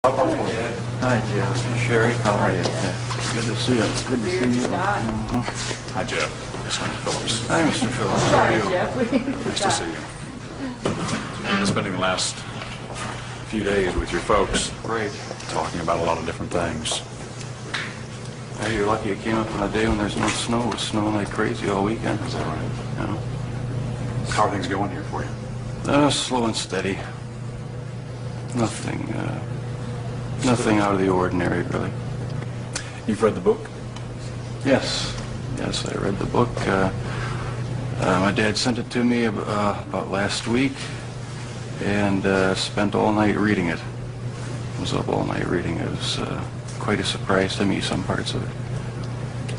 Hi, Jeff. Sherry, how are you? Good to see you. Good to see you. Hi, Jeff. It's Mr. Phillips. Hi, Mr. Phillips. How are you? Nice to see you. Been spending the last few days with your folks. Great. Talking about a lot of different things. Hey, you're lucky you came up on a day when there's no snow. It was snowing like crazy all weekend. Is that right? Yeah. How are things going here for you? Slow and steady. Nothing out of the ordinary, really. You've read the book? Yes. Yes, I read the book. My dad sent it to me about last week, and spent all night reading it. Was up all night reading it. It was quite a surprise to me, some parts of it.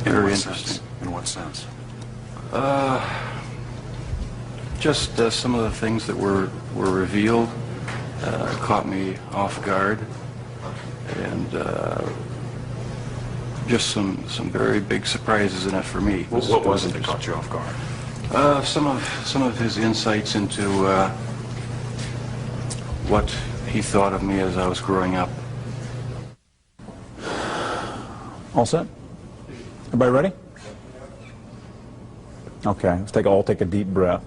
Very interesting. In what sense? Just some of the things that were revealed caught me off guard, and just some very big surprises in it for me. What was it that caught you off guard? Some of his insights into what he thought of me as I was growing up. All set? Everybody ready? Okay, let's all take a deep breath.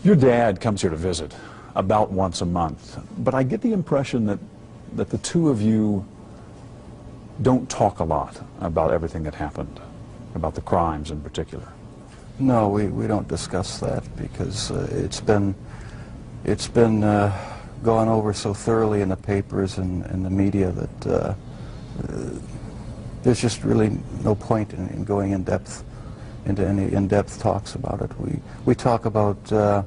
Your dad comes here to visit about once a month, but I get the impression that the two of you don't talk a lot about everything that happened, about the crimes in particular. No, we don't discuss that because it's been gone over so thoroughly in the papers and the media that there's just really no point in going into any in-depth talks about it. We talk about our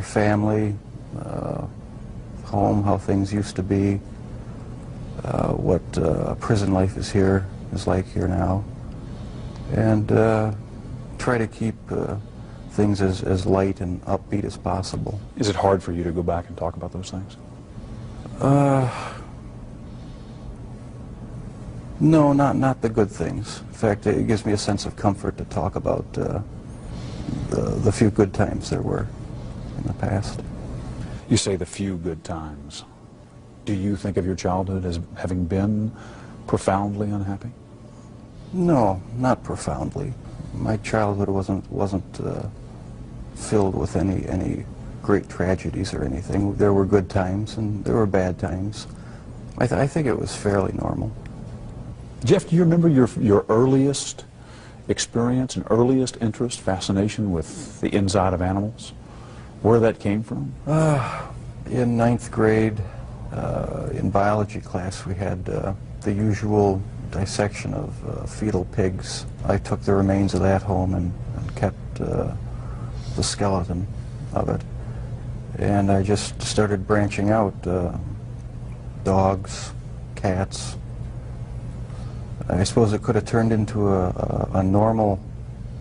family, home, how things used to be, what prison life is like here now, and try to keep things as light and upbeat as possible. Is it hard for you to go back and talk about those things? No, not the good things. In fact, it gives me a sense of comfort to talk about the few good times there were in the past. You say the few good times. Do you think of your childhood as having been profoundly unhappy? No, not profoundly. My childhood wasn't filled with any great tragedies or anything. There were good times and there were bad times. I think it was fairly normal. Jeff, do you remember your earliest experience and earliest interest, fascination with the inside of animals? Where that came from? In ninth grade, in biology class, we had the usual dissection of fetal pigs. I took the remains of that home and kept the skeleton of it. And I just started branching out. Dogs, cats. I suppose it could have turned into a normal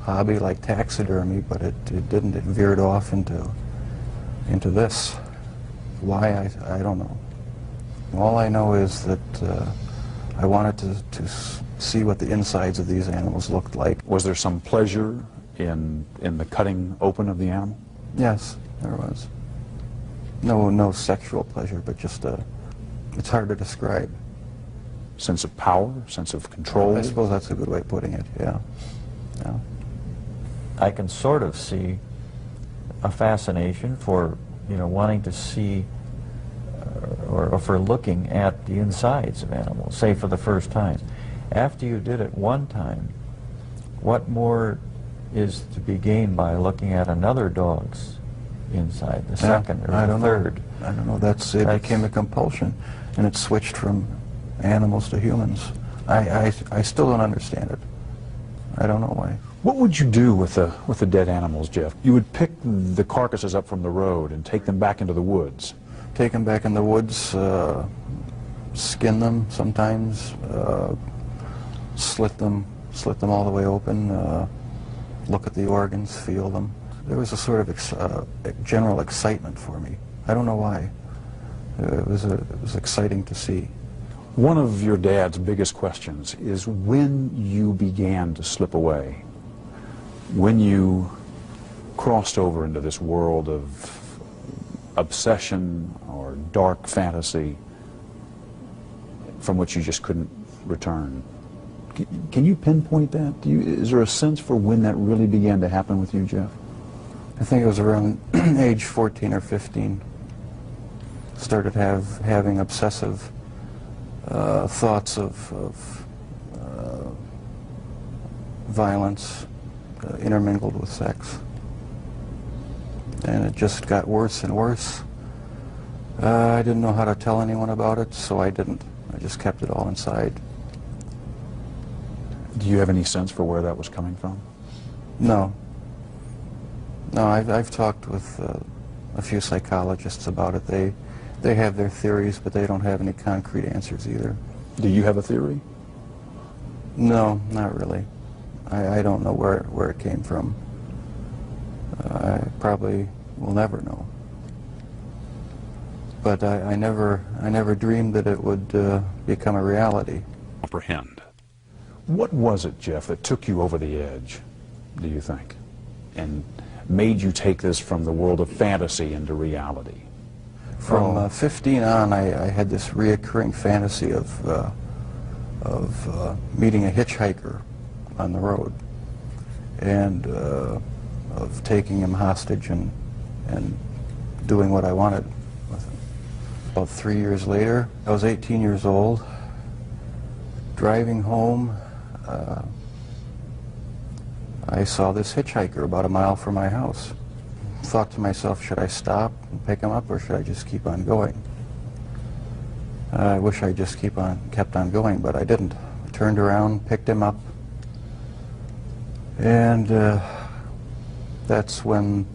hobby like taxidermy, but it didn't. It veered off into this. Why, I don't know. All I know is that I wanted to see what the insides of these animals looked like. Was there some pleasure in the cutting open of the animal? Yes, there was. No sexual pleasure, but just it's hard to describe. Sense of power, sense of control? I suppose that's a good way of putting it, yeah. Yeah. I can sort of see a fascination for, wanting to see or for looking at the insides of animals, say for the first time. After you did it one time, what more is to be gained by looking at another dog's inside, the second or the third? I don't know. It became a compulsion, and it switched from animals to humans. I still don't understand it. I don't know why. What would you do with the dead animals, Jeff? You would pick the carcasses up from the road and take them back into the woods. Take them back in the woods, skin them sometimes, slit them all the way open, look at the organs, feel them. There was a sort of general excitement for me. I don't know why. It was exciting to see. One of your dad's biggest questions is when you began to slip away, when you crossed over into this world of obsession or dark fantasy, from which you just couldn't return. Can you pinpoint that? Is there a sense for when that really began to happen with you, Jeff? I think it was around age 14 or 15. Started having obsessive thoughts of violence intermingled with sex. And it just got worse and worse. I didn't know how to tell anyone about it, so I didn't. I just kept it all inside. Do you have any sense for where that was coming from? No. No, I've talked with a few psychologists about it. They have their theories, but they don't have any concrete answers either. Do you have a theory? No, not really. I don't know where it came from. I probably will never know. But I never dreamed that it would become a reality. Comprehend. What was it, Jeff, that took you over the edge, do you think, and made you take this from the world of fantasy into reality? From 15 on, I had this reoccurring fantasy of meeting a hitchhiker on the road, and of taking him hostage and doing what I wanted with him. About 3 years later, I was 18 years old, driving home. I saw this hitchhiker about a mile from my house. Thought to myself, should I stop and pick him up, or should I just keep on going? I wish I just kept on going, but I didn't. I turned around, picked him up, and that's when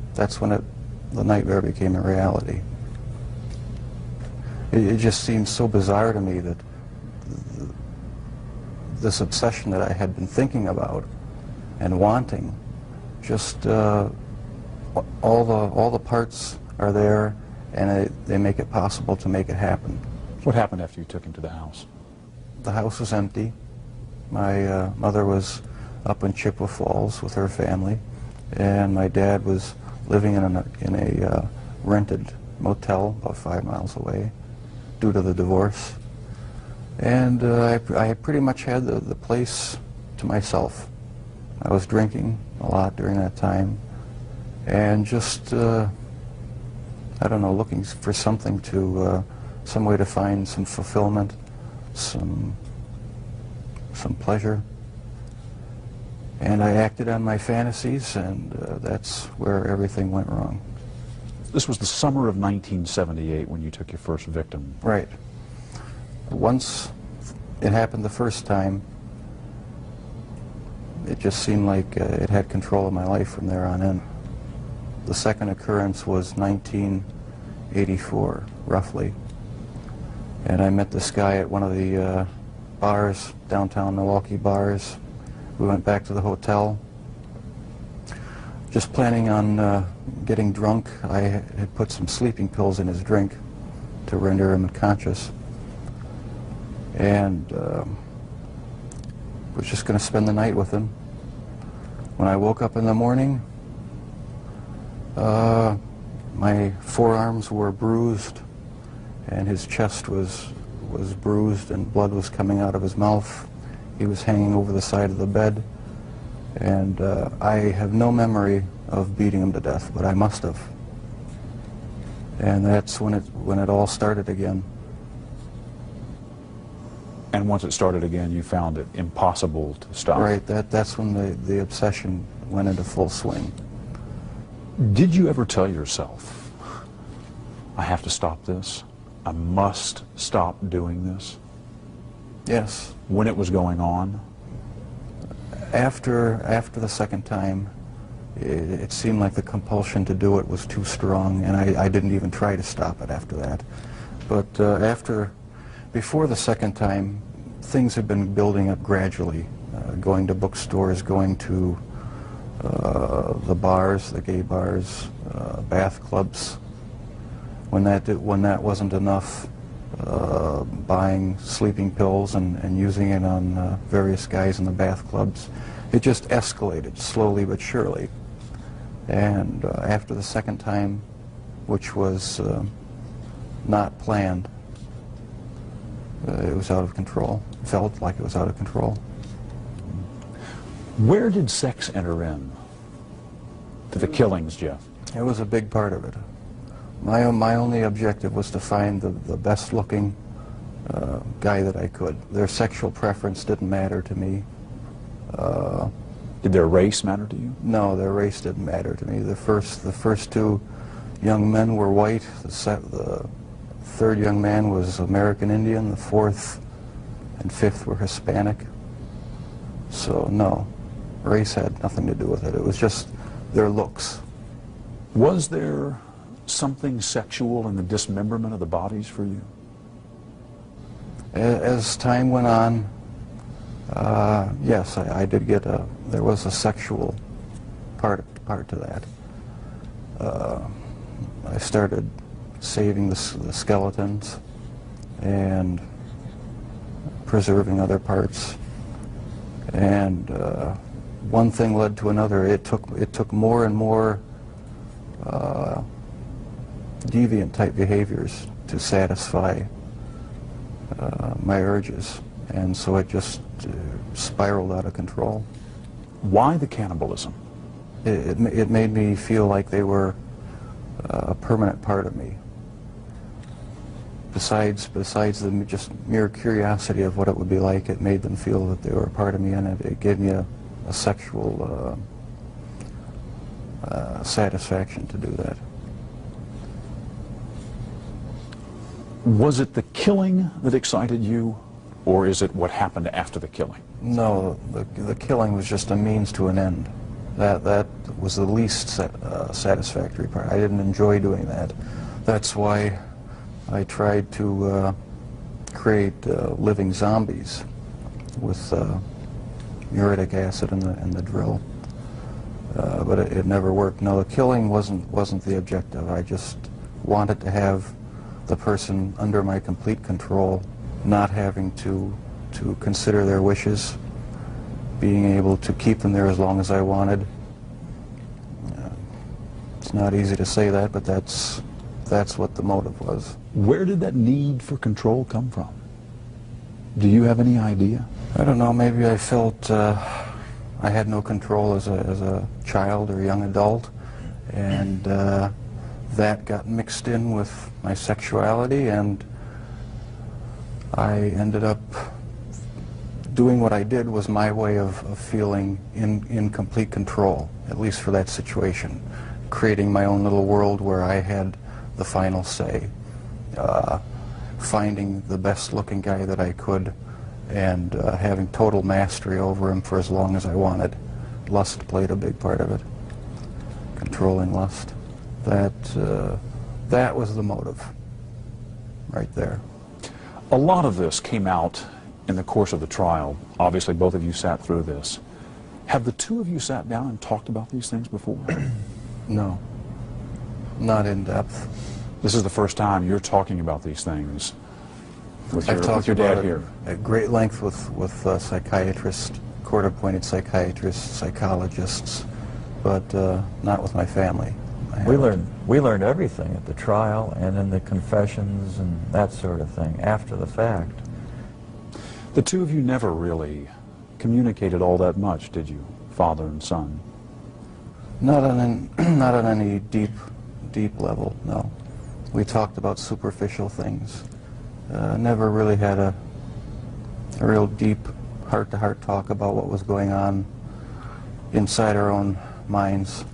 the nightmare became a reality. It just seemed so bizarre to me that this obsession that I had been thinking about and wanting, just all the parts are there, and they make it possible to make it happen. What happened after you took him to the house? The house was empty. My mother was up in Chippewa Falls with her family, and my dad was living in a rented motel about 5 miles away due to the divorce. And I pretty much had the place to myself. I was drinking a lot during that time, and just, I don't know, looking for something to, some way to find some fulfillment, some pleasure. And I acted on my fantasies, and that's where everything went wrong. This was the summer of 1978 when you took your first victim. Right. Once it happened the first time, it just seemed like it had control of my life from there on in. The second occurrence was 1984, roughly. And I met this guy at one of the bars, downtown Milwaukee bars. We went back to the hotel, just planning on getting drunk. I had put some sleeping pills in his drink to render him unconscious, and was just going to spend the night with him. When I woke up in the morning, my forearms were bruised, and his chest was bruised, and blood was coming out of his mouth. He was hanging over the side of the bed, and I have no memory of beating him to death, but I must have. And that's when it all started again. And once it started again, you found it impossible to stop. Right, that's when the obsession went into full swing. Did you ever tell yourself, I have to stop this? I must stop doing this? Yes. When it was going on? After the second time, it seemed like the compulsion to do it was too strong, and I didn't even try to stop it after that. But before the second time, things had been building up gradually, going to bookstores, going to the bars, the gay bars, bath clubs. When that wasn't enough, buying sleeping pills and using it on various guys in the bath clubs. It just escalated slowly but surely. And after the second time, which was not planned, it was out of control. Felt like it was out of control. Where did sex enter in to the killings, Jeff? It was a big part of it. My only objective was to find the best looking guy that I could. Their sexual preference didn't matter to me. Did their race matter to you? No, their race didn't matter to me. The first two young men were white. The third young man was American Indian. The fourth and fifth were Hispanic. So no, race had nothing to do with it. It was just their looks. Was there something sexual in the dismemberment of the bodies for you? As time went on, yes, I did get there was a sexual part to that. I started saving the skeletons and preserving other parts, and one thing led to another. It took more and more deviant type behaviors to satisfy my urges, and so it just spiraled out of control. Why the cannibalism? It made me feel like they were a permanent part of me. Besides the just mere curiosity of what it would be like, it made them feel that they were a part of me, and it gave me a sexual satisfaction to do that. Was it the killing that excited you, or is it what happened after the killing? No, the killing was just a means to an end. That was the least satisfactory part. I didn't enjoy doing that. That's why I tried to create living zombies with muriatic acid in the drill, but it never worked. No, the killing wasn't the objective. I just wanted to have the person under my complete control, not having to consider their wishes, being able to keep them there as long as I wanted. It's not easy to say that, but that's what the motive was. Where did that need for control come from? Do you have any idea? I don't know, maybe I felt I had no control as a child or young adult, and that got mixed in with my sexuality, and I ended up doing what I did was my way of feeling in complete control, at least for that situation, creating my own little world where I had the final say, finding the best looking guy that I could, and having total mastery over him for as long as I wanted. Lust played a big part of it, controlling lust. That was the motive, right there. A lot of this came out in the course of the trial. Obviously, both of you sat through this. Have the two of you sat down and talked about these things before? No, not in depth. This is the first time you're talking about these things with I've talked your dad about here. it at great length with psychiatrists, court-appointed psychiatrists, psychologists, but not with my family. We learned everything at the trial and in the confessions and that sort of thing after the fact. The two of you never really communicated all that much, did you, father and son? Not on any deep level, no. We talked about superficial things. Never really had a real deep heart-to-heart talk about what was going on inside our own minds.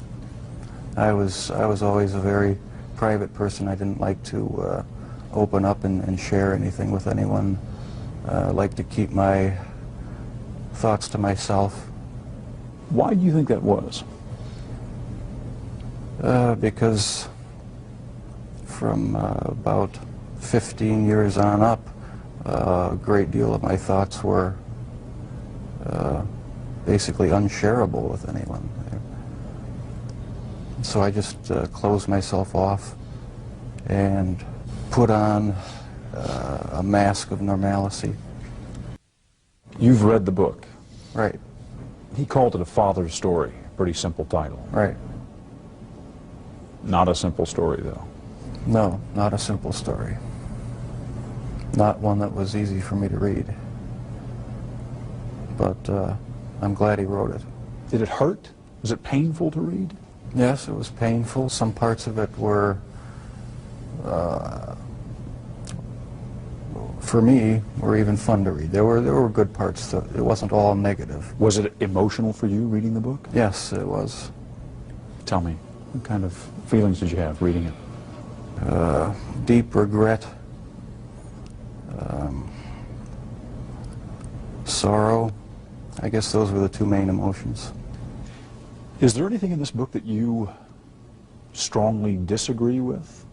I was always a very private person. I didn't like to open up and share anything with anyone. I like to keep my thoughts to myself. Why do you think that was? Because from about 15 years on up, a great deal of my thoughts were basically unshareable with anyone. So I just closed myself off and put on a mask of normalcy. You've read the book. Right, He called it a father's story. Pretty simple title. right. Not a simple story, though. No, not a simple story. not one that was easy for me to read. But I'm glad he wrote it. Did it hurt? Was it painful to read? Yes, it was painful. Some parts of it were, for me, were even fun to read. There were good parts. It wasn't all negative. Was it emotional for you reading the book? Yes, it was. Tell me, what kind of feelings did you have reading it? Deep regret, sorrow. I guess those were the two main emotions. Is there anything in this book that you strongly disagree with?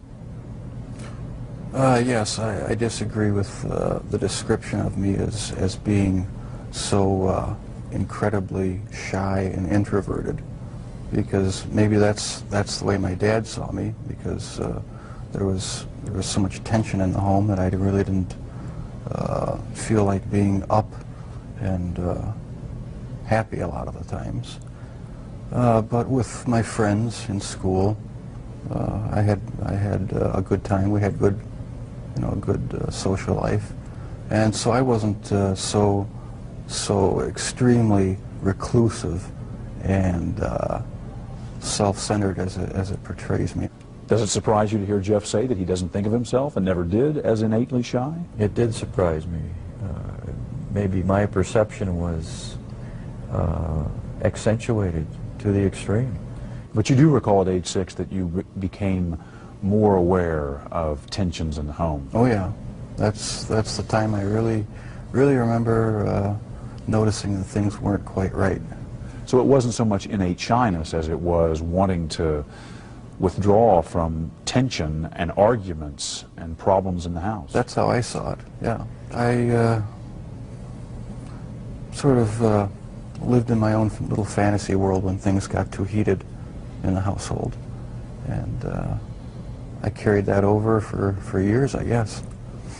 Yes, I disagree with the description of me as being so incredibly shy and introverted, because maybe that's the way my dad saw me, because there was so much tension in the home that I really didn't feel like being up and happy a lot of the times. But with my friends in school, I had a good time. We had good, a good social life, and so I wasn't so extremely reclusive and self-centered as it portrays me. Does it surprise you to hear Jeff say that he doesn't think of himself and never did as innately shy? It did surprise me. Maybe my perception was accentuated to the extreme. But you do recall at age 6 that you became more aware of tensions in the home. Oh yeah, that's the time I really remember noticing that things weren't quite right. So it wasn't so much innate shyness as it was wanting to withdraw from tension and arguments and problems in the house. That's how I saw it, yeah. I sort of lived in my own little fantasy world when things got too heated in the household. And I carried that over for years, I guess.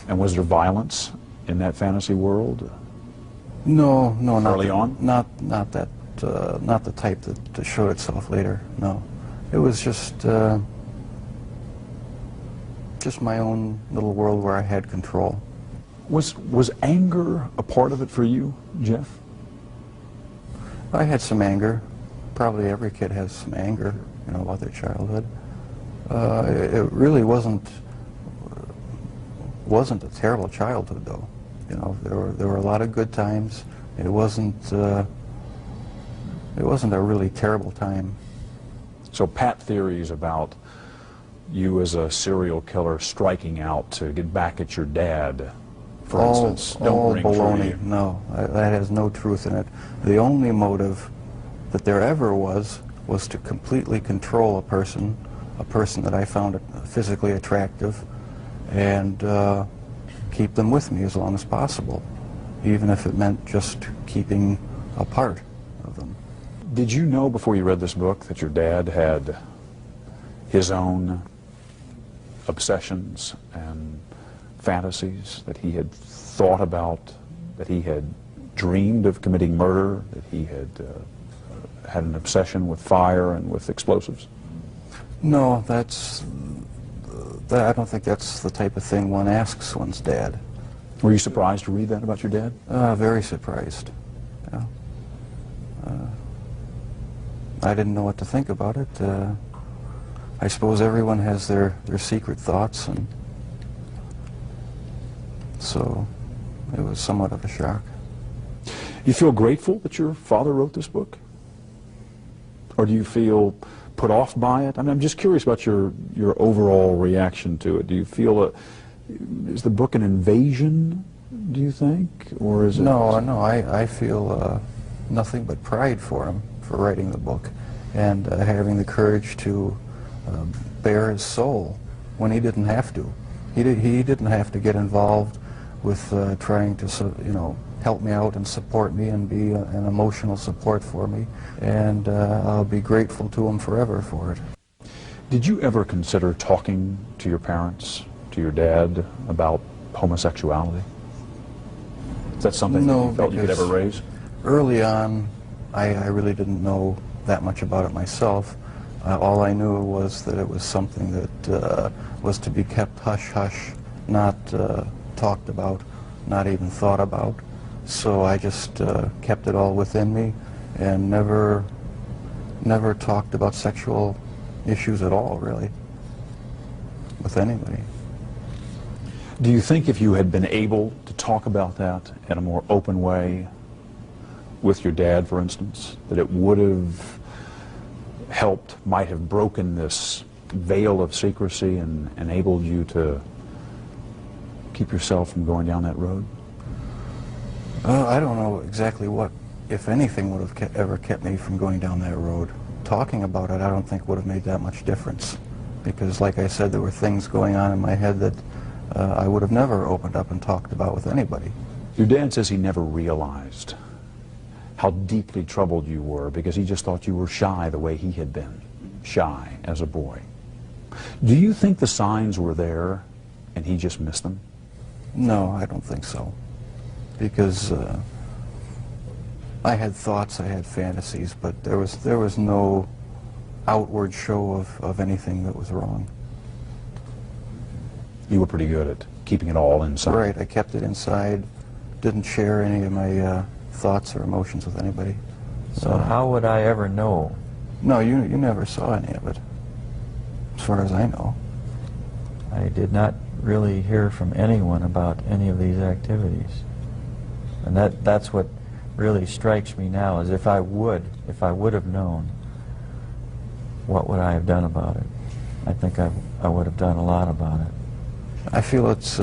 And was there violence in that fantasy world? No, not early on? Not that, not the type that showed itself later. No, it was just my own little world where I had control. Was anger a part of it for you, Jeff? I had some anger. Probably every kid has some anger, about their childhood. It really wasn't a terrible childhood, though. There were a lot of good times. It wasn't a really terrible time. So pat theories about you as a serial killer striking out to get back at your dad, for instance, don't ring baloney. true. No, that has no truth in it. The only motive that there ever was to completely control a person that I found physically attractive, and keep them with me as long as possible, even if it meant just keeping a part of them. Did you know before you read this book that your dad had his own obsessions and fantasies, that he had thought about, that he had dreamed of committing murder, that he had had an obsession with fire and with explosives? No, I don't think that's the type of thing one asks one's dad. Were you surprised to read that about your dad? Very surprised. Yeah. I didn't know what to think about it. I suppose everyone has their secret thoughts, and so it was somewhat of a shock. You feel grateful that your father wrote this book? Or do you feel put off by it? I mean, I'm just curious about your overall reaction to it. Do you feel is the book an invasion, do you think? Or is it... No, I feel nothing but pride for him for writing the book, and having the courage to bare his soul when he didn't have to. He didn't have to get involved with trying to, help me out and support me and be an emotional support for me, and I'll be grateful to him forever for it. Did you ever consider talking to your parents, to your dad, about homosexuality? Is that something that you felt you could ever raise? Early on, I really didn't know that much about it myself. All I knew was that it was something that was to be kept hush-hush, not talked about, not even thought about. So I just kept it all within me and never talked about sexual issues at all, really, with anybody. Do you think if you had been able to talk about that in a more open way with your dad, for instance, that it would have helped, might have broken this veil of secrecy and enabled you to keep yourself from going down that road? I don't know exactly what, if anything, would have ever kept me from going down that road. Talking about it, I don't think would have made that much difference, because, like I said, there were things going on in my head that I would have never opened up and talked about with anybody. Your dad says he never realized how deeply troubled you were because he just thought you were shy the way he had been, shy as a boy. Do you think the signs were there and he just missed them? No, I don't think so, because I had thoughts, I had fantasies, but there was no outward show of anything that was wrong. You were pretty good at keeping it all inside. Right, I kept it inside, didn't share any of my thoughts or emotions with anybody. So how would I ever know? No, you never saw any of it, as far as I know. I did not really hear from anyone about any of these activities. And that's what really strikes me now, is if I would have known, what would I have done about it? I think I would have done a lot about it. I feel it's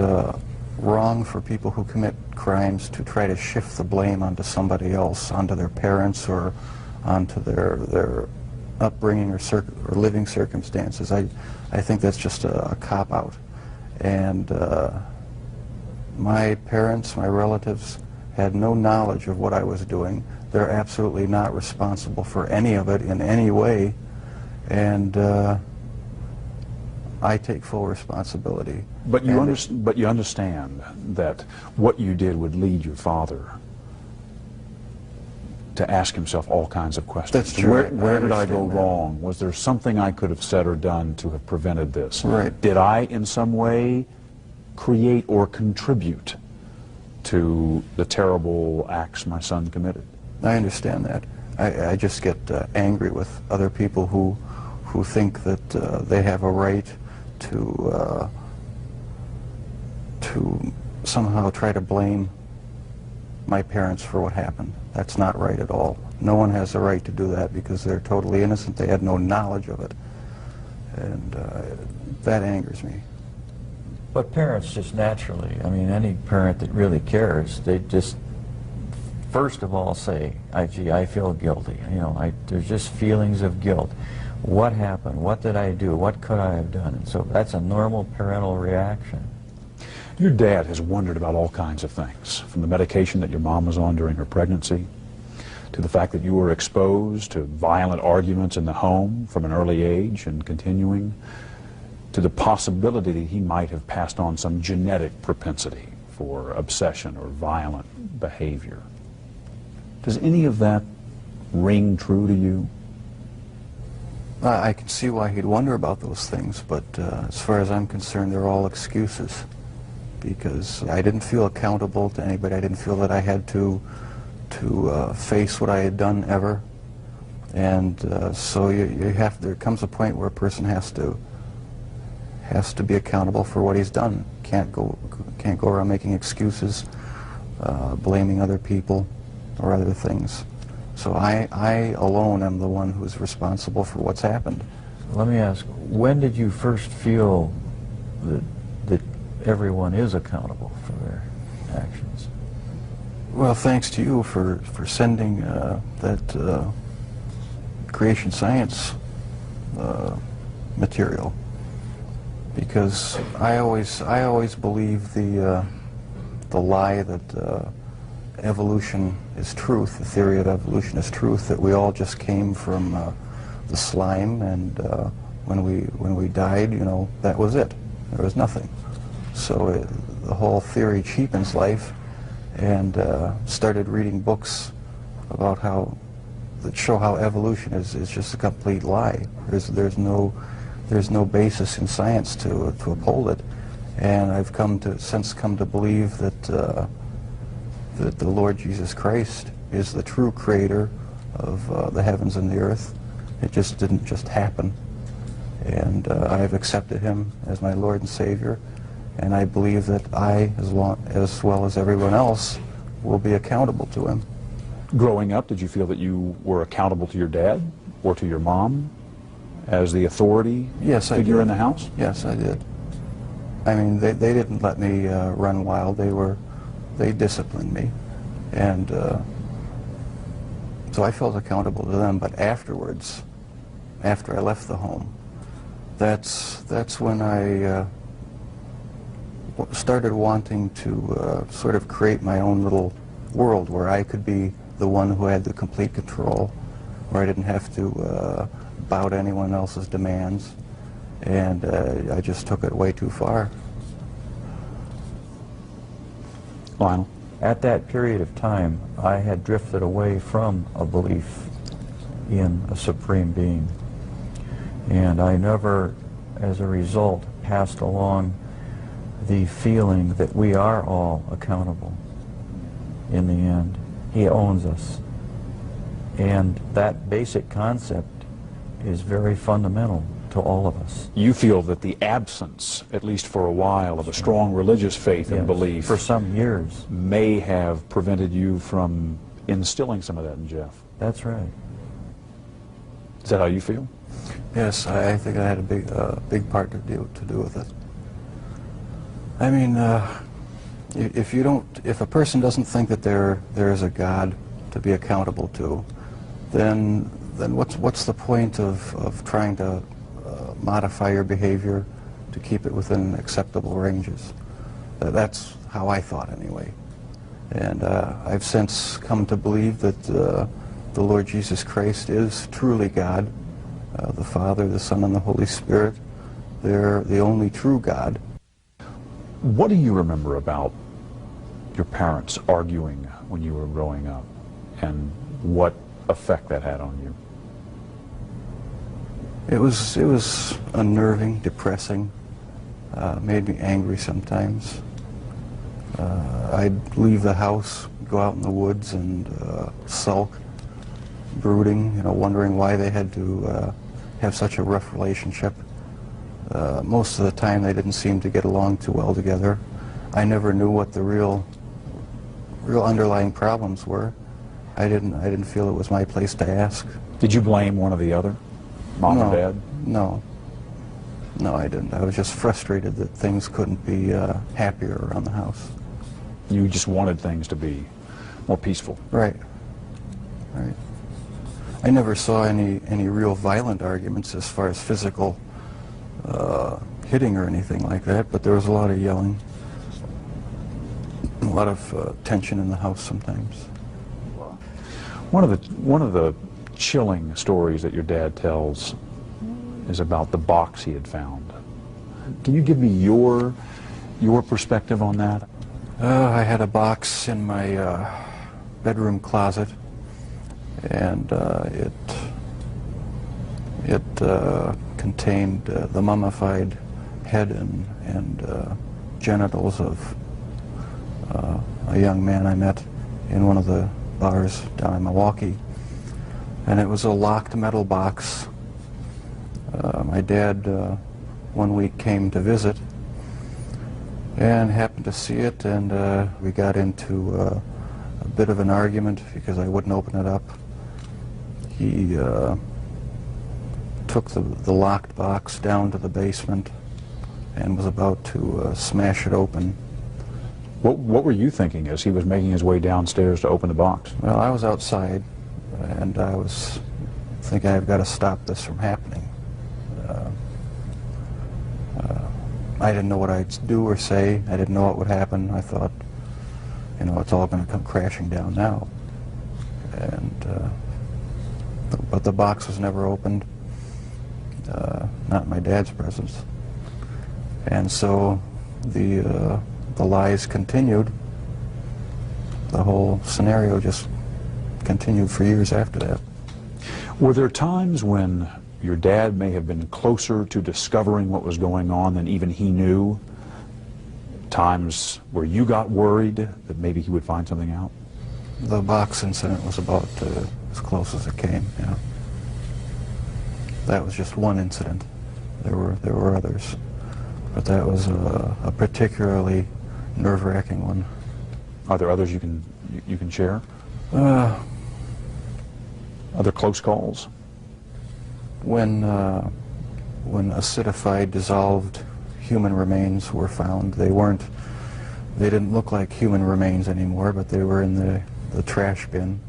wrong for people who commit crimes to try to shift the blame onto somebody else, onto their parents or onto their upbringing or living circumstances. I think that's just a cop-out. And my parents, my relatives, had no knowledge of what I was doing. They're absolutely not responsible for any of it in any way. And I take full responsibility. But you understand that what you did would lead your father to ask himself all kinds of questions. That's true. Where did I go that. wrong? Was there something I could have said or done to have prevented this? Right. Did I, in some way, create or contribute to the terrible acts my son committed? I understand that. I just get angry with other people who think that they have a right to somehow try to blame my parents for what happened. That's not right at all. No one has the right to do that because they're totally innocent. They had no knowledge of it. And that angers me. But parents just naturally, I mean, any parent that really cares, they just first of all say, gee, I feel guilty. You know, there's just feelings of guilt. What happened? What did I do? What could I have done? And so that's a normal parental reaction. Your dad has wondered about all kinds of things, from the medication that your mom was on during her pregnancy, to the fact that you were exposed to violent arguments in the home from an early age and continuing, to the possibility that he might have passed on some genetic propensity for obsession or violent behavior. Does any of that ring true to you? I can see why he'd wonder about those things, but as far as I'm concerned, they're all excuses. Because I didn't feel accountable to anybody. I didn't feel that I had to face what I had done ever. And so there comes a point where a person has to be accountable for what he's done. Can't go around making excuses, blaming other people or other things. So I alone am the one who's responsible for what's happened. Let me ask, when did you first feel that everyone is accountable for their actions? Well, thanks to you for sending that creation science material, because I always believe the lie that evolution is truth, the theory of evolution is truth, that we all just came from the slime, and when we died, you know, that was it. There was nothing. So the whole theory cheapens life, and started reading books about that show how evolution is just a complete lie. There's no basis in science to uphold it, And I've since come to believe that that the Lord Jesus Christ is the true creator of the heavens and the earth. It just didn't just happen. And I've accepted him as my Lord and Savior, and I believe that I, as well as everyone else, will be accountable to him. Growing up, did you feel that you were accountable to your dad or to your mom as the authority figure in the house? Yes, I did. I mean, they didn't let me run wild. They disciplined me, and so I felt accountable to them. But afterwards, after I left the home, that's when I started wanting to sort of create my own little world where I could be the one who had the complete control, where I didn't have to bow to anyone else's demands, and I just took it way too far. Lionel? At that period of time, I had drifted away from a belief in a supreme being. And I never, as a result, passed along the feeling that we are all accountable in the end. He owns us. And that basic concept is very fundamental to all of us. You feel that the absence, at least for a while, of a strong religious faith and belief for some years may have prevented you from instilling some of that in Jeff. That's right. Is that how you feel? Yes, I think I had a big part to do with it. I mean, if a person doesn't think that there is a God to be accountable to, then what's the point of trying to modify your behavior to keep it within acceptable ranges? That's how I thought anyway. And I've since come to believe that the Lord Jesus Christ is truly God, the Father, the Son, and the Holy Spirit. They're the only true God. What do you remember about your parents arguing when you were growing up, and what effect that had on you? It was unnerving, depressing, made me angry sometimes. I'd leave the house, go out in the woods and sulk, brooding, wondering why they had to have such a rough relationship. Most of the time they didn't seem to get along too well together. I never knew what the real underlying problems were. I didn't feel it was my place to ask. Did you blame one or the other? Mom or Dad? No, I didn't. I was just frustrated that things couldn't be happier around the house. You just wanted things to be more peaceful. Right. I never saw any real violent arguments as far as physical hitting or anything like that, but there was a lot of yelling, a lot of tension in the house sometimes. One of the chilling stories that your dad tells is about the box he had found. Can you give me your perspective on that? I had a box in my bedroom closet, and it contained the mummified head and genitals of a young man I met in one of the bars down in Milwaukee. And it was a locked metal box. My dad one week came to visit and happened to see it, and we got into a bit of an argument because I wouldn't open it up. He took the locked box down to the basement and was about to smash it open. What were you thinking as he was making his way downstairs to open the box? Well, I was outside, and I was thinking I've got to stop this from happening. I didn't know what I'd do or say. I didn't know what would happen. I thought, it's all going to come crashing down now. And but the box was never opened, not in my dad's presence. And so the lies continued. The whole scenario just continued for years after that. Were there times when your dad may have been closer to discovering what was going on than even he knew, times where you got worried that maybe he would find something out? The box incident was about as close as it came, yeah. That was just one incident. There were others, but that was a particularly nerve-wracking one. Are there others you can share? Other close calls? When acidified, dissolved human remains were found, they didn't look like human remains anymore, but they were in the trash bin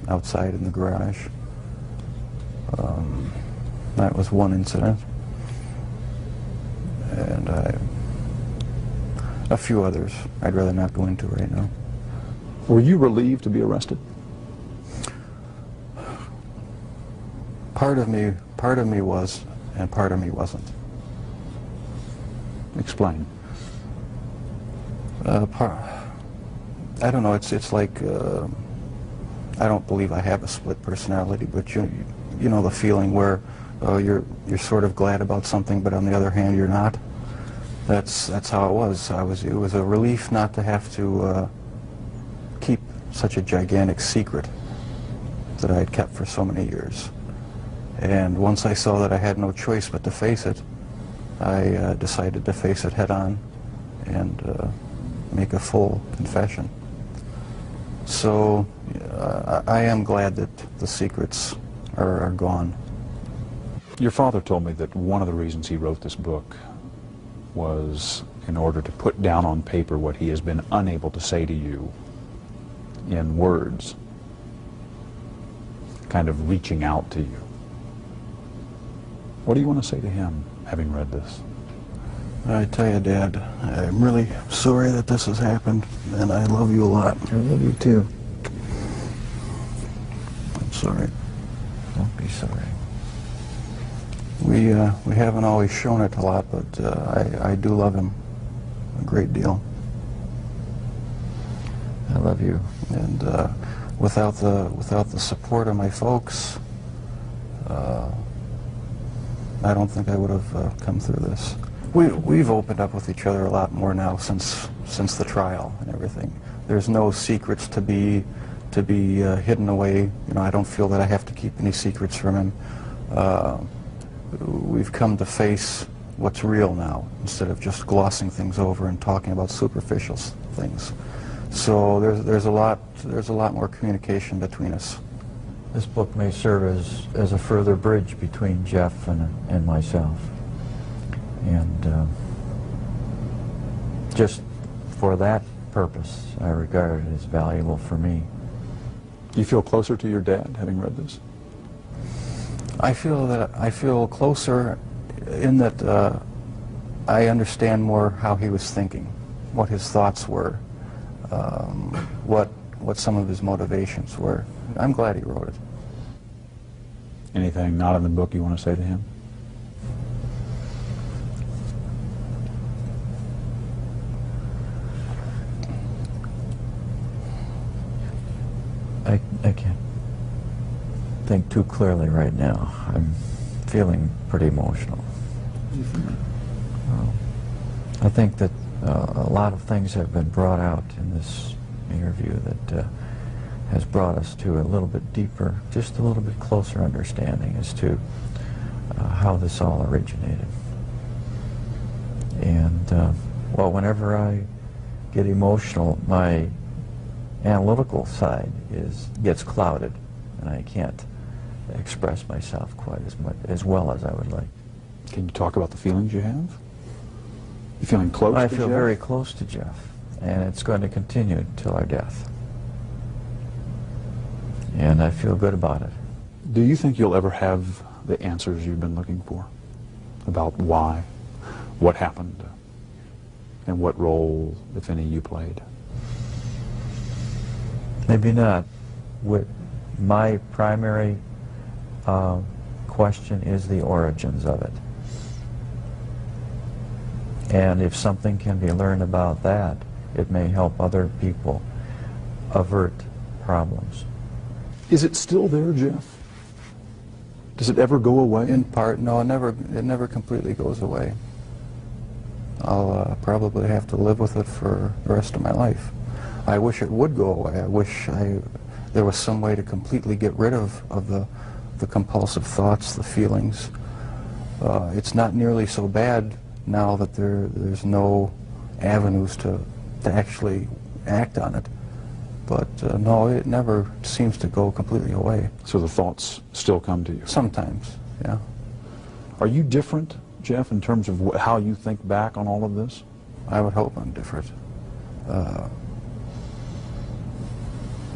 outside in the garage. That was one incident. And a few others I'd rather not go into right now. Were you relieved to be arrested? Part of me was, and part of me wasn't. Explain. I don't know. It's like I don't believe I have a split personality, but you know the feeling where you're sort of glad about something, but on the other hand you're not. That's how it was. It was a relief not to have to keep such a gigantic secret that I had kept for so many years. And once I saw that I had no choice but to face it, I decided to face it head on and make a full confession. So I am glad that the secrets are gone. Your father told me that one of the reasons he wrote this book was in order to put down on paper what he has been unable to say to you in words, kind of reaching out to you. What do you want to say to him, having read this? I tell you, Dad, I'm really sorry that this has happened, and I love you a lot. I love you too. I'm sorry. Don't be sorry. We haven't always shown it a lot, but I do love him a great deal. I love you. And without the support of my folks, I don't think I would have come through this. We've opened up with each other a lot more now since the trial and everything. There's no secrets to be hidden away. You know, I don't feel that I have to keep any secrets from him. We've come to face what's real now instead of just glossing things over and talking about superficial things. So there's a lot more communication between us. This book may serve as a further bridge between Jeff and myself. And just for that purpose, I regard it as valuable for me. Do you feel closer to your dad, having read this? I feel closer in that I understand more how he was thinking, what his thoughts were, what some of his motivations were. I'm glad he wrote it. Anything not in the book you want to say to him? I can't think too clearly right now. I'm feeling pretty emotional. I think that a lot of things have been brought out in this interview that has brought us to a little bit deeper, just a little bit closer understanding as to how this all originated. And, well, whenever I get emotional, my analytical side gets clouded, and I can't express myself quite as well as I would like. Can you talk about the feelings you have? You feeling close to Jeff? I feel very close to Jeff, and it's going to continue until our death. And I feel good about it. Do you think you'll ever have the answers you've been looking for about why, what happened, and what role, if any, you played? Maybe not. My primary question is the origins of it. And if something can be learned about that, it may help other people avert problems. Is it still there, Jeff? Does it ever go away? In part, no, it never completely goes away. I'll probably have to live with it for the rest of my life. I wish it would go away. I wish there was some way to completely get rid of the compulsive thoughts, the feelings. It's not nearly so bad now that there's no avenues to actually act on it. But no, it never seems to go completely away. So the thoughts still come to you? Sometimes, yeah. Are you different, Jeff, in terms of how you think back on all of this? I would hope I'm different.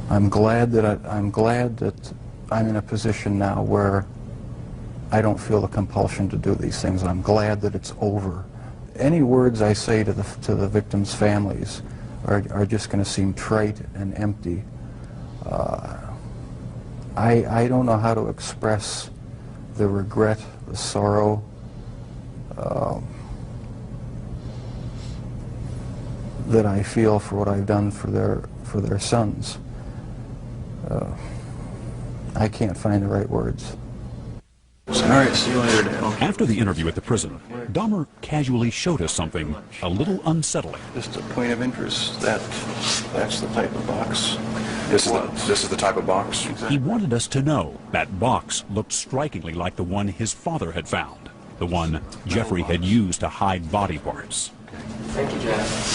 I'm glad that I'm in a position now where I don't feel the compulsion to do these things. I'm glad that it's over. Any words I say to the victims' families are just going to seem trite and empty. I don't know how to express the regret, the sorrow, that I feel for what I've done for their sons. I can't find the right words. All right, see you later, Dale. After the interview at the prison, Dahmer casually showed us something a little unsettling. Just a point of interest, that's the type of box. This is the type of box? He wanted us to know that box looked strikingly like the one his father had found, the one Jeffrey had used to hide body parts. Thank you, Jeff.